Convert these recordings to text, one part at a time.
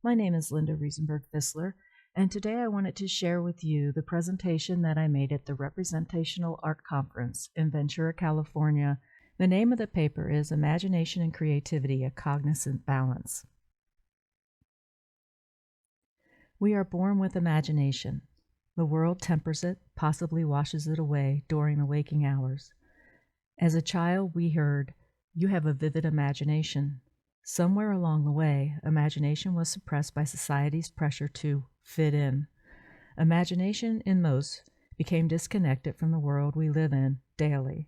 My name is Linda Fisler, and today I wanted to share with you the presentation that I made at the Representational Art Conference in Ventura, California. The name of the paper is Imagination and Creativity, a Cognizant Balance. We are born with imagination. The world tempers it, possibly washes it away during the waking hours. As a child, we heard, "You have a vivid imagination." Somewhere along the way, imagination was suppressed by society's pressure to fit in. Imagination, in most, became disconnected from the world we live in daily.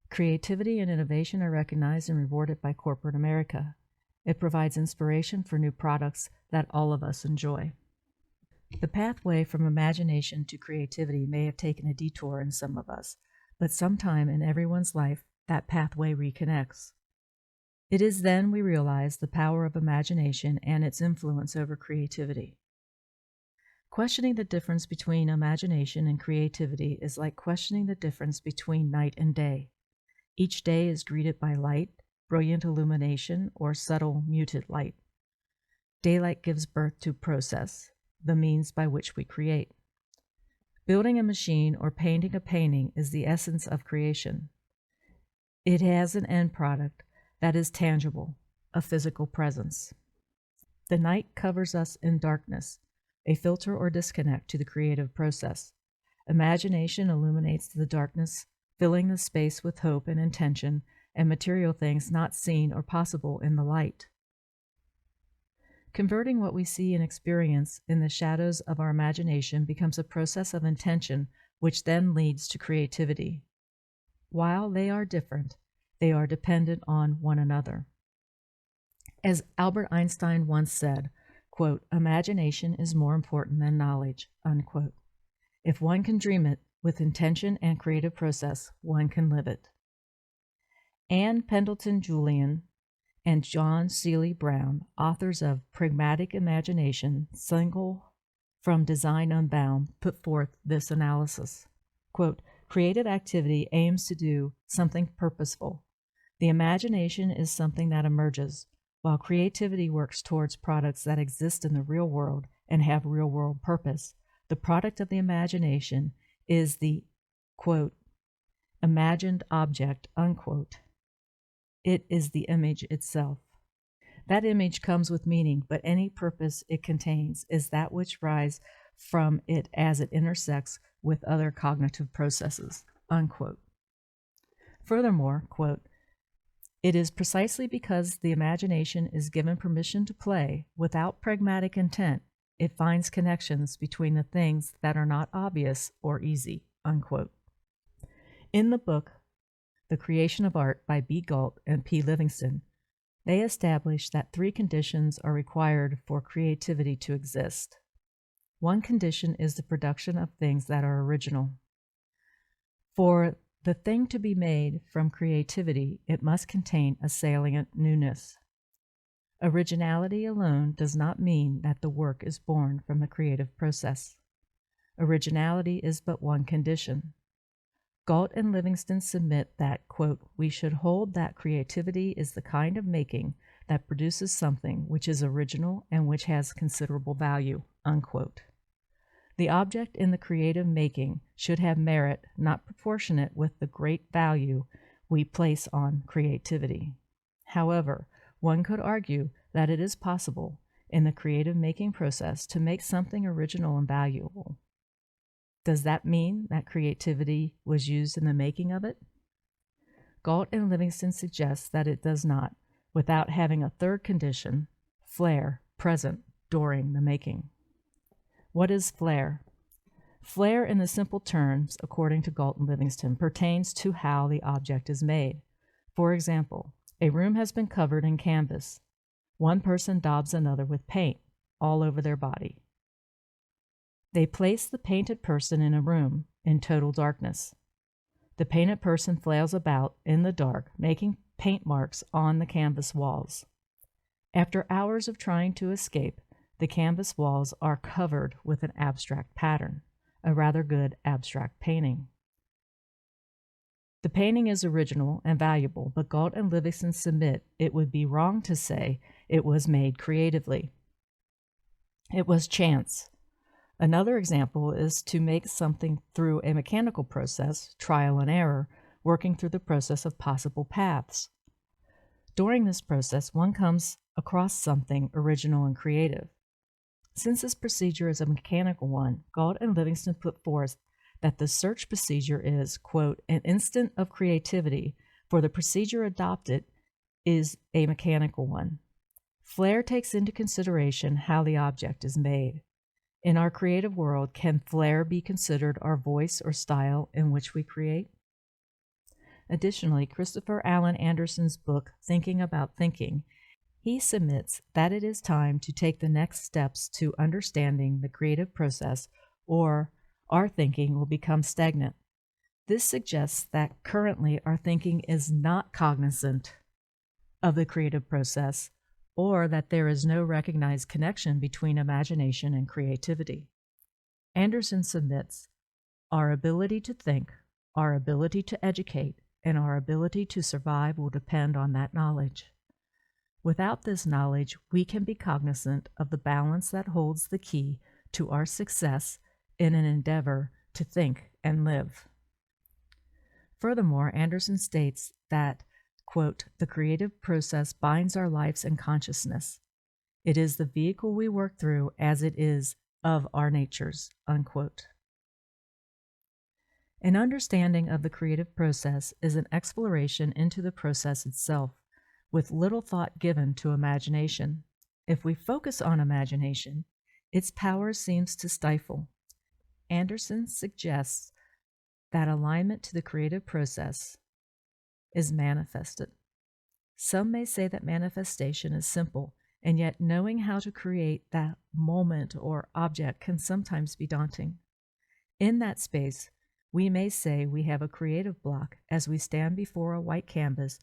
Creativity and innovation are recognized and rewarded by corporate America. It provides inspiration for new products that all of us enjoy. The pathway from imagination to creativity may have taken a detour in some of us, but sometime in everyone's life, that pathway reconnects. It is then we realize the power of imagination and its influence over creativity. Questioning the difference between imagination and creativity is like questioning the difference between night and day. Each day is greeted by light, brilliant illumination, or subtle, muted light. Daylight gives birth to process, the means by which we create. Building a machine or painting a painting is the essence of creation. It has an end product that is tangible, a physical presence. The night covers us in darkness, a filter or disconnect to the creative process. Imagination illuminates the darkness, filling the space with hope and intention and material things not seen or possible in the light. Converting what we see and experience in the shadows of our imagination becomes a process of intention, which then leads to creativity. While they are different, they are dependent on one another. As Albert Einstein once said, quote, "Imagination is more important than knowledge," unquote. If one can dream it with intention and creative process, one can live it. Anne Pendleton Julian and John Seely Brown, authors of Pragmatic Imagination, Single from Design Unbound, put forth this analysis. Quote, "Creative activity aims to do something purposeful. The imagination is something that emerges, while creativity works towards products that exist in the real world and have real-world purpose. The product of the imagination is the, quote, imagined object, unquote. It is the image itself. That image comes with meaning, but any purpose it contains is that which arises from it as it intersects with other cognitive processes," unquote. Furthermore, quote, "It is precisely because the imagination is given permission to play without pragmatic intent, it finds connections between the things that are not obvious or easy," unquote. In the book, The Creation of Art by B. Galt and P. Livingston, they establish that 3 conditions are required for creativity to exist. One condition is the production of things that are original. For the thing to be made from creativity, it must contain a salient newness. Originality alone does not mean that the work is born from the creative process. Originality is but one condition. Galt and Livingston submit that, quote, "We should hold that creativity is the kind of making that produces something which is original and which has considerable value," unquote. The object in the creative making should have merit not proportionate with the great value we place on creativity. However, one could argue that it is possible in the creative making process to make something original and valuable. Does that mean that creativity was used in the making of it? Galt and Livingston suggest that it does not, without having a third condition, flair, present during the making. What is flair? Flair, in the simple terms, according to Galt and Livingston, pertains to how the object is made. For example, a room has been covered in canvas. One person daubs another with paint all over their body. They place the painted person in a room in total darkness. The painted person flails about in the dark, making paint marks on the canvas walls. After hours of trying to escape, the canvas walls are covered with an abstract pattern, a rather good abstract painting. The painting is original and valuable, but Galt and Livingston submit it would be wrong to say it was made creatively. It was chance. Another example is to make something through a mechanical process, trial and error, working through the process of possible paths. During this process, one comes across something original and creative. Since this procedure is a mechanical one, Galt and Livingston put forth that the search procedure is, quote, an instant of creativity, for the procedure adopted is a mechanical one. Flair takes into consideration how the object is made. In our creative world, can flair be considered our voice or style in which we create? Additionally, Christopher Allen Anderson's book, Thinking About Thinking, he submits that it is time to take the next steps to understanding the creative process, or our thinking will become stagnant. This suggests that currently our thinking is not cognizant of the creative process, or that there is no recognized connection between imagination and creativity. Anderson submits, our ability to think, our ability to educate, and our ability to survive will depend on that knowledge. Without this knowledge, we can be cognizant of the balance that holds the key to our success in an endeavor to think and live. Furthermore, Anderson states that, quote, the creative process binds our lives and consciousness. It is the vehicle we work through as it is of our natures, unquote. An understanding of the creative process is an exploration into the process itself, with little thought given to imagination. If we focus on imagination, its power seems to stifle. Anderson suggests that alignment to the creative process is manifested. Some may say that manifestation is simple, and yet knowing how to create that moment or object can sometimes be daunting. In that space, we may say we have a creative block as we stand before a white canvas,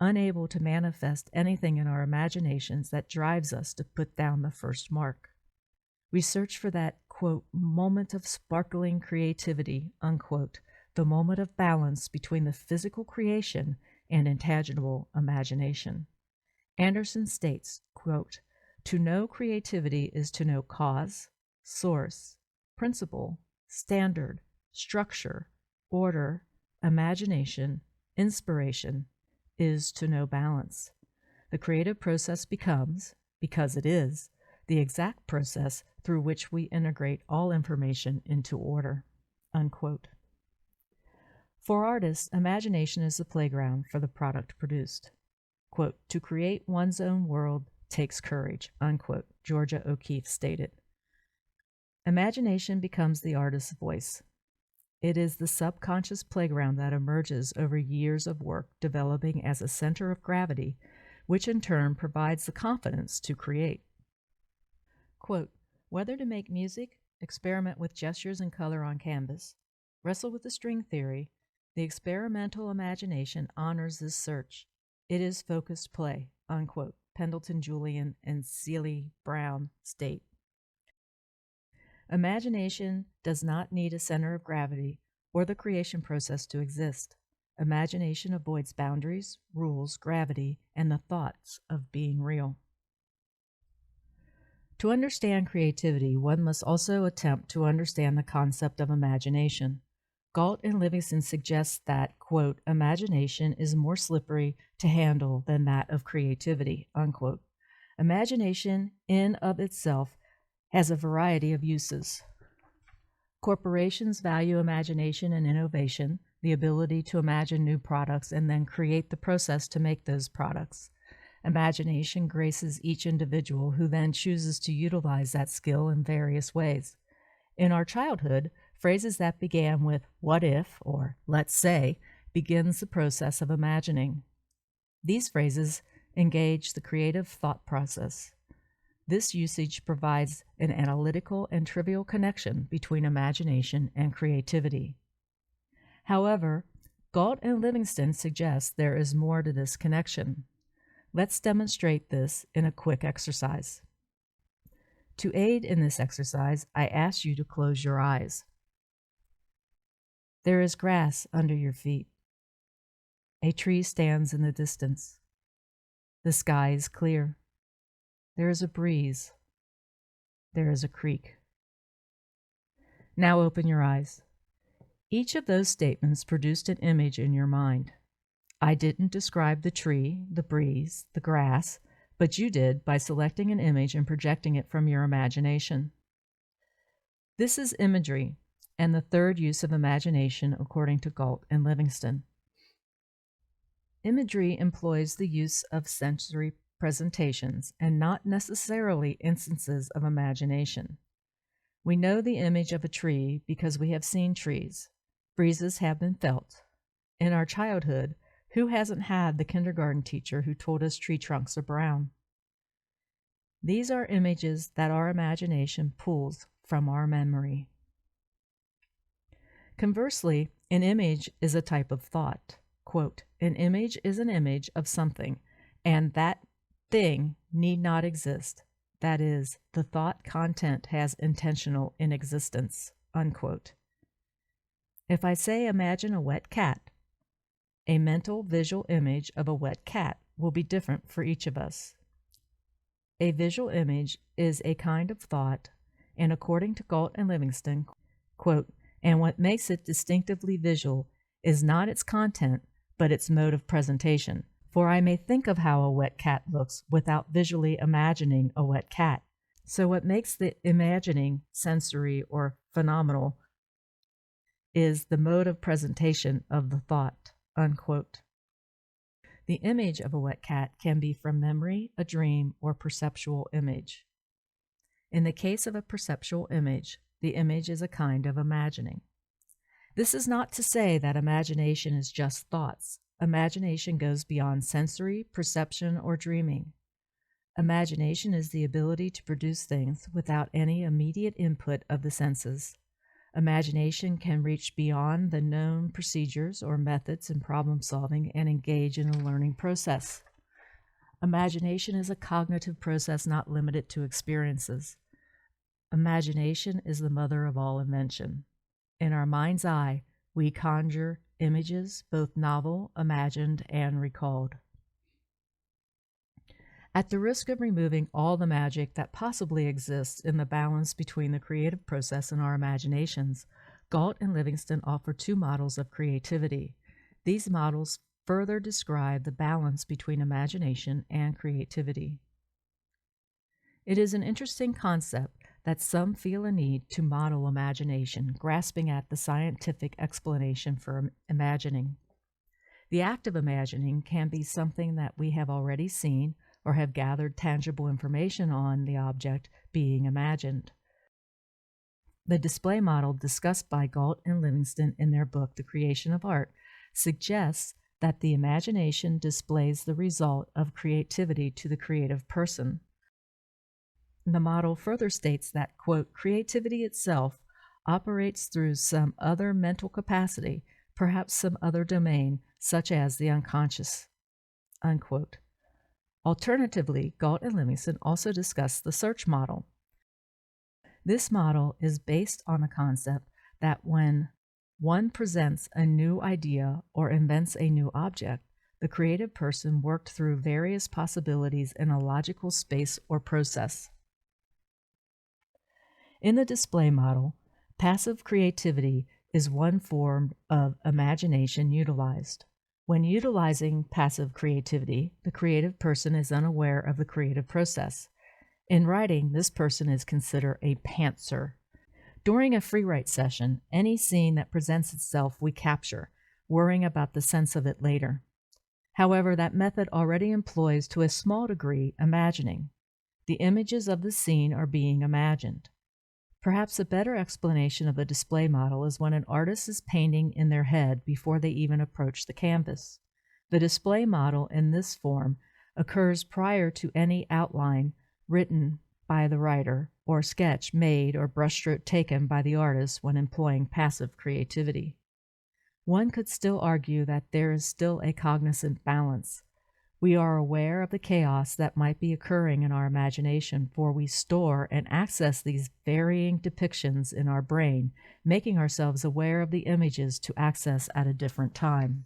unable to manifest anything in our imaginations that drives us to put down the first mark. We search for that, quote, moment of sparkling creativity, unquote, the moment of balance between the physical creation and intangible imagination. Anderson states, quote, to know creativity is to know cause, source, principle, standard, structure, order, imagination, inspiration, is to know balance. The creative process becomes, because it is, the exact process through which we integrate all information into order, unquote. For artists, imagination is the playground for the product produced. Quote, to create one's own world takes courage, unquote, Georgia O'Keeffe stated. Imagination becomes the artist's voice. It is the subconscious playground that emerges over years of work developing as a center of gravity, which in turn provides the confidence to create. Quote, whether to make music, experiment with gestures and color on canvas, wrestle with the string theory, the experimental imagination honors this search. It is focused play, unquote, Pendleton Julian and Celie Brown state. Imagination does not need a center of gravity or the creation process to exist. Imagination avoids boundaries, rules, gravity, and the thoughts of being real. To understand creativity, one must also attempt to understand the concept of imagination. Galt and Livingston suggest that, quote, imagination is more slippery to handle than that of creativity, unquote. Imagination in of itself has a variety of uses. Corporations value imagination and innovation, the ability to imagine new products and then create the process to make those products. Imagination graces each individual who then chooses to utilize that skill in various ways. In our childhood, phrases that began with what if or let's say begins the process of imagining. These phrases engage the creative thought process. This usage provides an analytical and trivial connection between imagination and creativity. However, Galt and Livingston suggest there is more to this connection. Let's demonstrate this in a quick exercise. To aid in this exercise, I ask you to close your eyes. There is grass under your feet. A tree stands in the distance. The sky is clear. There is a breeze. there is a creek. Now open your eyes. Each of those statements produced an image in your mind. I didn't describe the tree, the breeze, the grass, but you did by selecting an image and projecting it from your imagination. This is imagery, and the third use of imagination according to Galt and Livingston. Imagery employs the use of sensory presentations and not necessarily instances of imagination. We know the image of a tree because we have seen trees. Breezes have been felt. In our childhood, who hasn't had the kindergarten teacher who told us tree trunks are brown? These are images that our imagination pulls from our memory. Conversely, an image is a type of thought. Quote, an image is an image of something, and that thing need not exist. That is, the thought content has intentional inexistence. Unquote. If I say imagine a wet cat, a mental visual image of a wet cat will be different for each of us. A visual image is a kind of thought, and according to Galt and Livingston, quote, and what makes it distinctively visual is not its content, but its mode of presentation. For I may think of how a wet cat looks without visually imagining a wet cat. So what makes the imagining sensory or phenomenal is the mode of presentation of the thought. Unquote. The image of a wet cat can be from memory, a dream, or perceptual image. In the case of a perceptual image, the image is a kind of imagining. This is not to say that imagination is just thoughts. Imagination goes beyond sensory, perception, or dreaming. Imagination is the ability to produce things without any immediate input of the senses. Imagination can reach beyond the known procedures or methods in problem solving and engage in a learning process. Imagination is a cognitive process not limited to experiences. Imagination is the mother of all invention. In our mind's eye, we conjure images, both novel, imagined, and recalled. At the risk of removing all the magic that possibly exists in the balance between the creative process and our imaginations, Galt and Livingston offer two models of creativity. These models further describe the balance between imagination and creativity. It is an interesting concept that some feel a need to model imagination, grasping at the scientific explanation for imagining. The act of imagining can be something that we have already seen or have gathered tangible information on the object being imagined. The display model discussed by Galt and Livingston in their book, The Creation of Art, suggests that the imagination displays the result of creativity to the creative person. The model further states that, quote, creativity itself operates through some other mental capacity, perhaps some other domain, such as the unconscious, unquote. Alternatively, Galt and Livingston also discuss the search model. This model is based on the concept that when one presents a new idea or invents a new object, the creative person worked through various possibilities in a logical space or process. In the display model, passive creativity is one form of imagination utilized. When utilizing passive creativity, the creative person is unaware of the creative process. In writing, this person is considered a pantser. During a free write session, any scene that presents itself we capture, worrying about the sense of it later. However, that method already employs to a small degree imagining. The images of the scene are being imagined. Perhaps a better explanation of the display model is when an artist is painting in their head before they even approach the canvas. The display model in this form occurs prior to any outline written by the writer or sketch made or brushstroke taken by the artist when employing passive creativity. One could still argue that there is still a cognizant balance. We are aware of the chaos that might be occurring in our imagination, for we store and access these varying depictions in our brain, making ourselves aware of the images to access at a different time.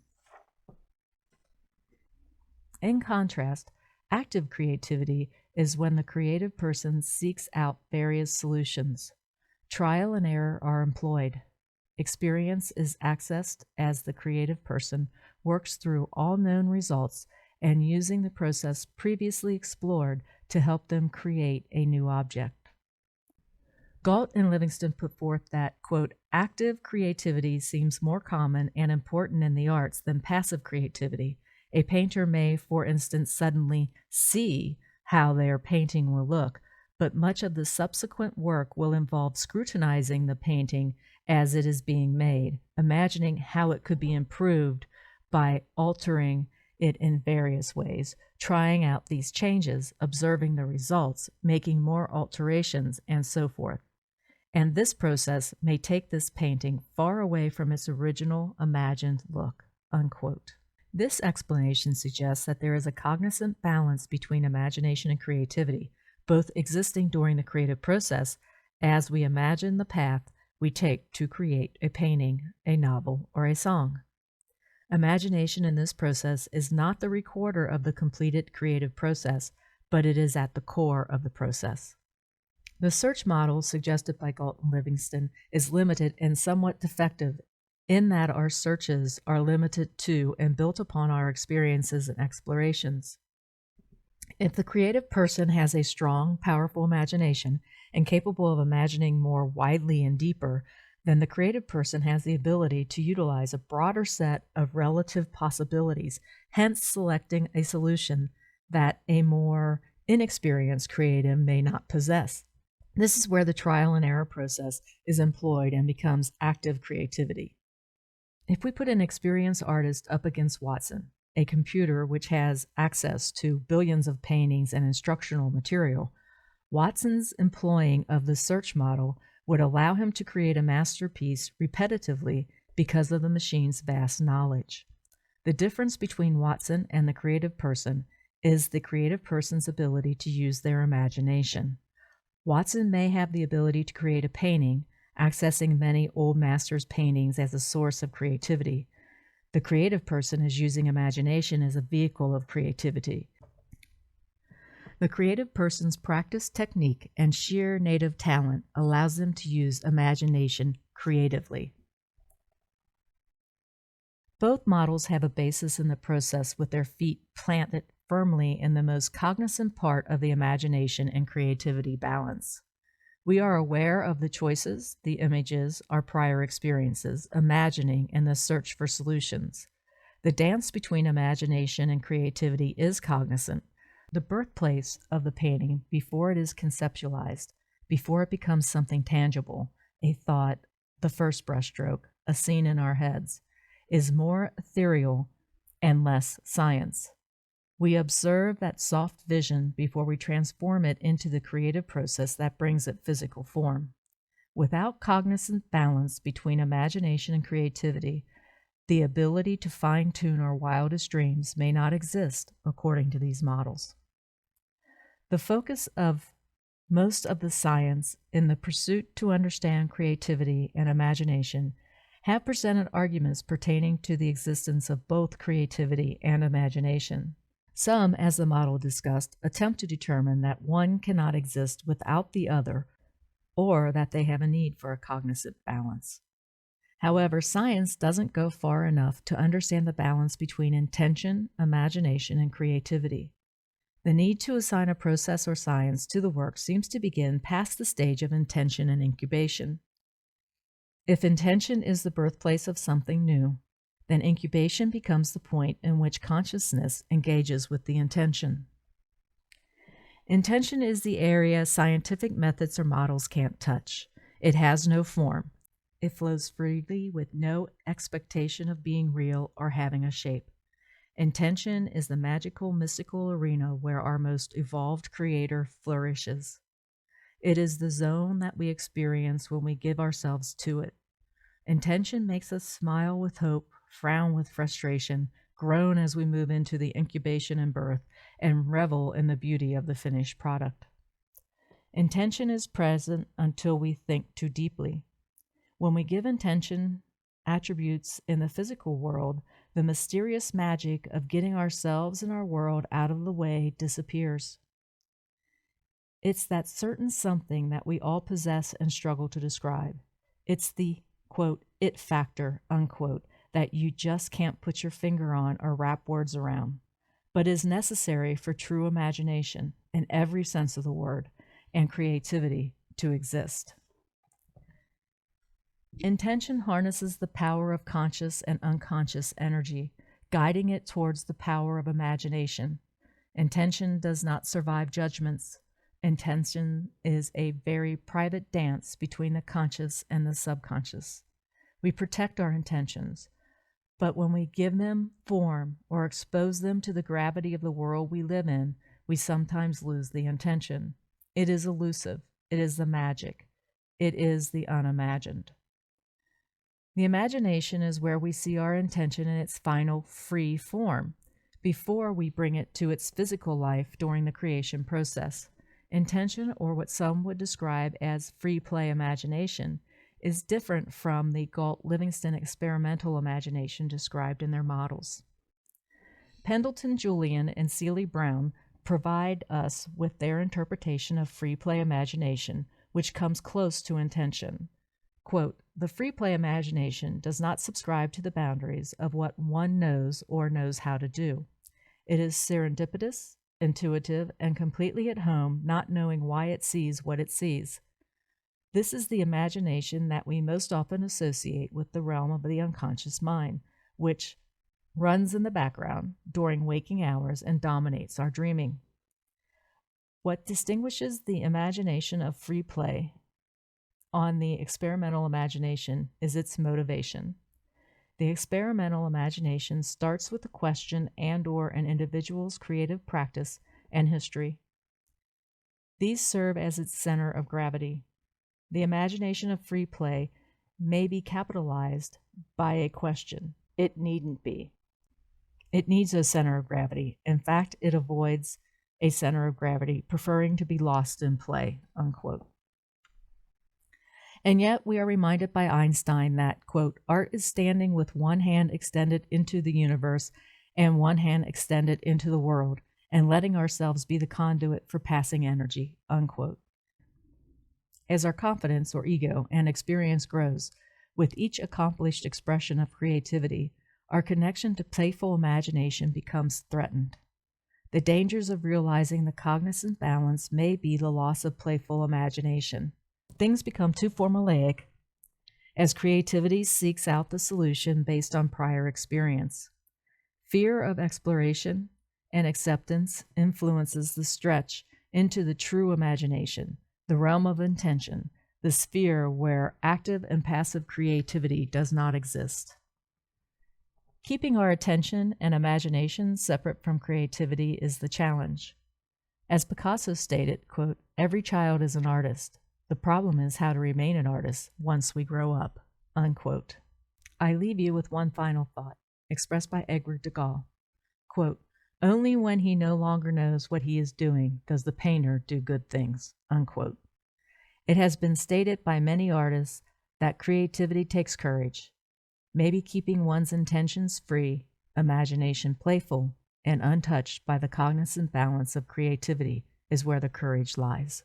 In contrast, active creativity is when the creative person seeks out various solutions. Trial and error are employed. Experience is accessed as the creative person works through all known results and using the process previously explored to help them create a new object. Galt and Livingston put forth that, quote, active creativity seems more common and important in the arts than passive creativity. A painter may, for instance, suddenly see how their painting will look, but much of the subsequent work will involve scrutinizing the painting as it is being made, imagining how it could be improved by altering it in various ways, trying out these changes, observing the results, making more alterations, and so forth. And this process may take this painting far away from its original imagined look, unquote. This explanation suggests that there is a cognizant balance between imagination and creativity, both existing during the creative process as we imagine the path we take to create a painting, a novel, or a song. Imagination in this process is not the recorder of the completed creative process, but it is at the core of the process. The search model suggested by Galt and Livingston is limited and somewhat defective in that our searches are limited to and built upon our experiences and explorations. If the creative person has a strong, powerful imagination and capable of imagining more widely and deeper, then the creative person has the ability to utilize a broader set of relative possibilities, hence selecting a solution that a more inexperienced creative may not possess. This is where the trial and error process is employed and becomes active creativity. If we put an experienced artist up against Watson, a computer which has access to billions of paintings and instructional material, Watson's employing of the search model would allow him to create a masterpiece repetitively because of the machine's vast knowledge. The difference between Watson and the creative person is the creative person's ability to use their imagination. Watson may have the ability to create a painting, accessing many old masters' paintings as a source of creativity. The creative person is using imagination as a vehicle of creativity. The creative person's practiced technique and sheer native talent allows them to use imagination creatively. Both models have a basis in the process with their feet planted firmly in the most cognizant part of the imagination and creativity balance. We are aware of the choices, the images, our prior experiences, imagining, and the search for solutions. The dance between imagination and creativity is cognizant, the birthplace of the painting before it is conceptualized, before it becomes something tangible, a thought, the first brushstroke, a scene in our heads, is more ethereal and less science. We observe that soft vision before we transform it into the creative process that brings it physical form. Without cognizant balance between imagination and creativity, the ability to fine-tune our wildest dreams may not exist according to these models. The focus of most of the science in the pursuit to understand creativity and imagination have presented arguments pertaining to the existence of both creativity and imagination. Some, as the model discussed, attempt to determine that one cannot exist without the other, or that they have a need for a cognizant balance. However, science doesn't go far enough to understand the balance between intention, imagination, and creativity. The need to assign a process or science to the work seems to begin past the stage of intention and incubation. If intention is the birthplace of something new, then incubation becomes the point in which consciousness engages with the intention. Intention is the area scientific methods or models can't touch. It has no form. It flows freely with no expectation of being real or having a shape. Intention is the magical, mystical arena where our most evolved creator flourishes. It is the zone that we experience when we give ourselves to it. Intention makes us smile with hope, frown with frustration, groan as we move into the incubation and birth, and revel in the beauty of the finished product. Intention is present until we think too deeply. When we give intention attributes in the physical world, the mysterious magic of getting ourselves and our world out of the way disappears. It's that certain something that we all possess and struggle to describe. It's the, quote, it factor, unquote, that you just can't put your finger on or wrap words around, but is necessary for true imagination in every sense of the word and creativity to exist. Intention harnesses the power of conscious and unconscious energy, guiding it towards the power of imagination. Intention does not survive judgments. Intention is a very private dance between the conscious and the subconscious. We protect our intentions, but when we give them form or expose them to the gravity of the world we live in, we sometimes lose the intention. It is elusive. It is the magic. It is the unimagined. The imagination is where we see our intention in its final free form, before we bring it to its physical life during the creation process. Intention, or what some would describe as free play imagination, is different from the Galt-Livingston experimental imagination described in their models. Pendleton Julian and Seeley Brown provide us with their interpretation of free play imagination, which comes close to intention. Quote, the free play imagination does not subscribe to the boundaries of what one knows or knows how to do. It is serendipitous, intuitive, and completely at home, not knowing why it sees what it sees. This is the imagination that we most often associate with the realm of the unconscious mind, which runs in the background during waking hours and dominates our dreaming. What distinguishes the imagination of free play on the experimental imagination is its motivation. The experimental imagination starts with a question and/or an individual's creative practice and history. These serve as its center of gravity. The imagination of free play may be capitalized by a question. It needn't be. It needs a center of gravity. In fact, it avoids a center of gravity, preferring to be lost in play, unquote. And yet we are reminded by Einstein that, quote, art is standing with one hand extended into the universe and one hand extended into the world, and letting ourselves be the conduit for passing energy, unquote. As our confidence or ego and experience grows, with each accomplished expression of creativity, our connection to playful imagination becomes threatened. The dangers of realizing the cognizant balance may be the loss of playful imagination. Things become too formulaic as creativity seeks out the solution based on prior experience. Fear of exploration and acceptance influences the stretch into the true imagination, the realm of intention, the sphere where active and passive creativity does not exist. Keeping our attention and imagination separate from creativity is the challenge. As Picasso stated, quote, every child is an artist. The problem is how to remain an artist once we grow up, unquote. I leave you with one final thought, expressed by Edward Degas. Quote, only when he no longer knows what he is doing does the painter do good things, unquote. It has been stated by many artists that creativity takes courage. Maybe keeping one's intentions free, imagination playful, and untouched by the cognizant balance of creativity is where the courage lies.